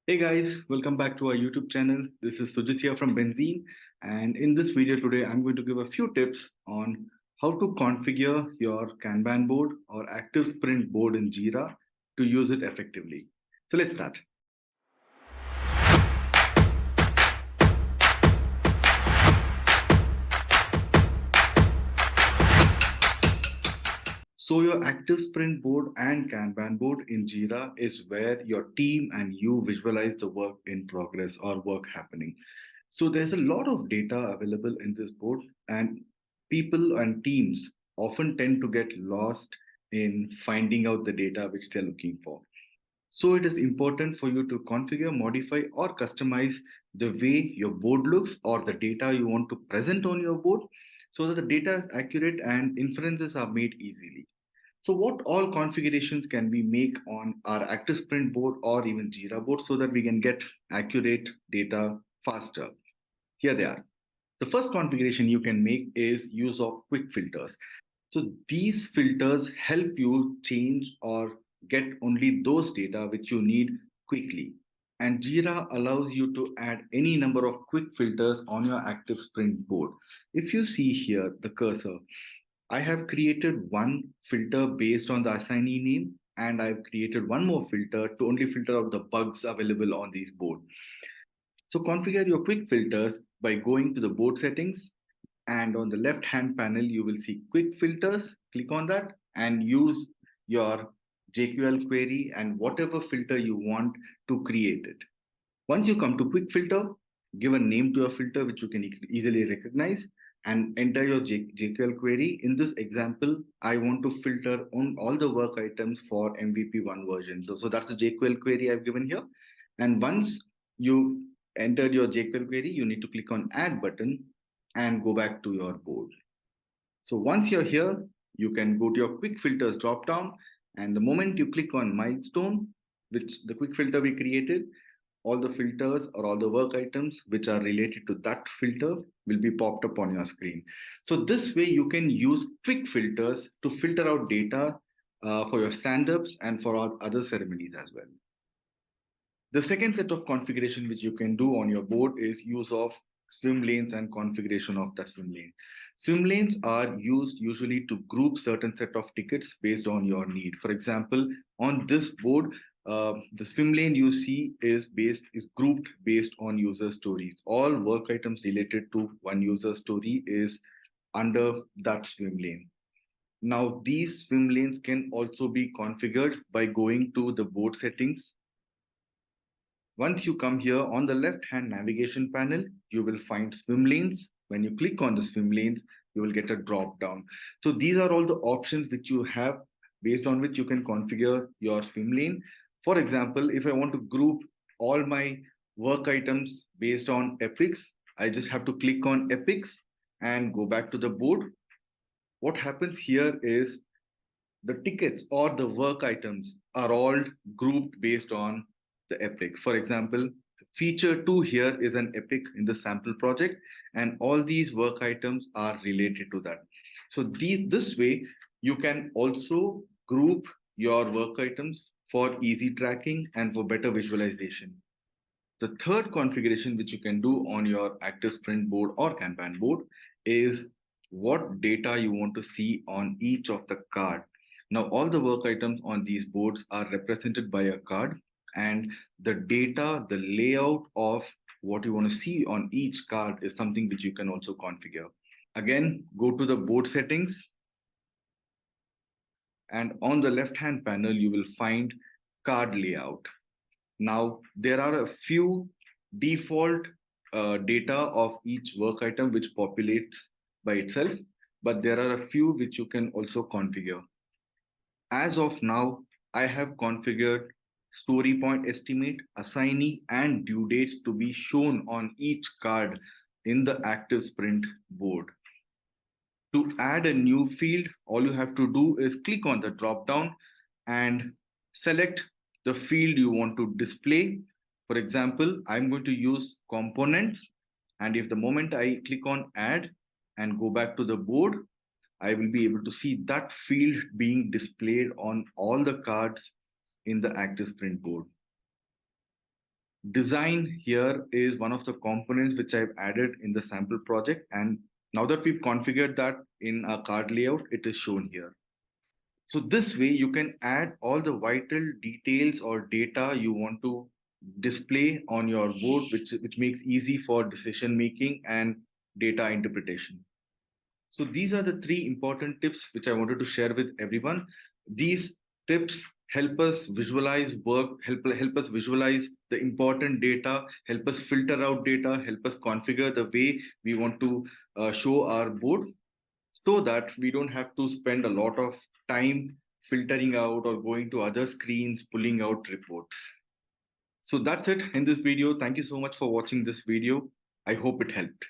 Hey guys, welcome back to our YouTube channel. This is Sujit here from Benzene, and in this video today, I'm going to give a few tips on how to configure your Kanban board or active sprint board in Jira to use it effectively. So let's start. So your active sprint board and Kanban board in Jira is where your team and you visualize the work in progress or work happening. So there's a lot of data available in this board, and people and teams often tend to get lost in finding out the data which they're looking for. So it is important for you to configure, modify, or customize the way your board looks or the data you want to present on your board so that the data is accurate and inferences are made easily. So what all configurations can we make on our active sprint board or even Jira board so that we can get accurate data faster? Here they are. The first configuration you can make is use of quick filters. So these filters help you change or get only those data which you need quickly. And Jira allows you to add any number of quick filters on your active sprint board. If you see here the cursor, I have created one filter based on the assignee name, and I've created one more filter to only filter out the bugs available on these board. So configure your quick filters by going to the board settings, and on the left hand panel you will see quick filters. Click on that and use your JQL query and whatever filter you want to create it. Once you come to quick filter, give a name to your filter which you can easily recognize and enter your JQL query. In this example, I want to filter on all the work items for MVP1 version. So that's the JQL query I've given here. And once you entered your JQL query, you need to click on add button and go back to your board. So once you're here, you can go to your quick filters drop down, and the moment you click on milestone, which the quick filter we created, all the filters or all the work items which are related to that filter will be popped up on your screen. So this way you can use quick filters to filter out data for your stand-ups and for all other ceremonies as well. The second set of configuration which you can do on your board is use of swim lanes and configuration of that swim lane. Swim lanes are used usually to group certain set of tickets based on your need. For example, on this board, the swim lane you see is grouped based on user stories. All work items related to one user story is under that swim lane. Now, these swim lanes can also be configured by going to the board settings. Once you come here on the left-hand navigation panel, you will find swim lanes. When you click on the swim lanes, you will get a drop down. So these are all the options which you have based on which you can configure your swim lane. For example, if I want to group all my work items based on epics, I just have to click on epics and go back to the board. What happens here is the tickets or the work items are all grouped based on the epics. For example, feature 2 here is an epic in the sample project, and all these work items are related to that. So this way, you can also group your work items for easy tracking and for better visualization. The third configuration which you can do on your active sprint board or Kanban board is what data you want to see on each of the card. Now, all the work items on these boards are represented by a card, and the data, the layout of what you want to see on each card is something which you can also configure. Again, go to the board settings, and on the left-hand panel, you will find card layout. Now, there are a few default data of each work item which populates by itself, but there are a few which you can also configure. As of now, I have configured story point estimate, assignee, and due dates to be shown on each card in the active sprint board. To add a new field, all you have to do is click on the drop down and select the field you want to display. For example, I'm going to use components. And if the moment I click on add and go back to the board, I will be able to see that field being displayed on all the cards in the active sprint board. Design here is one of the components which I've added in the sample project. And now that we've configured that in our card layout, it is shown here. So this way you can add all the vital details or data you want to display on your board, which makes easy for decision making and data interpretation. So these are the three important tips which I wanted to share with everyone. These tips help us visualize work, help us visualize the important data, help us filter out data, help us configure the way we want to show our board, so that we don't have to spend a lot of time filtering out or going to other screens, pulling out reports. So that's it in this video. Thank you so much for watching this video. I hope it helped.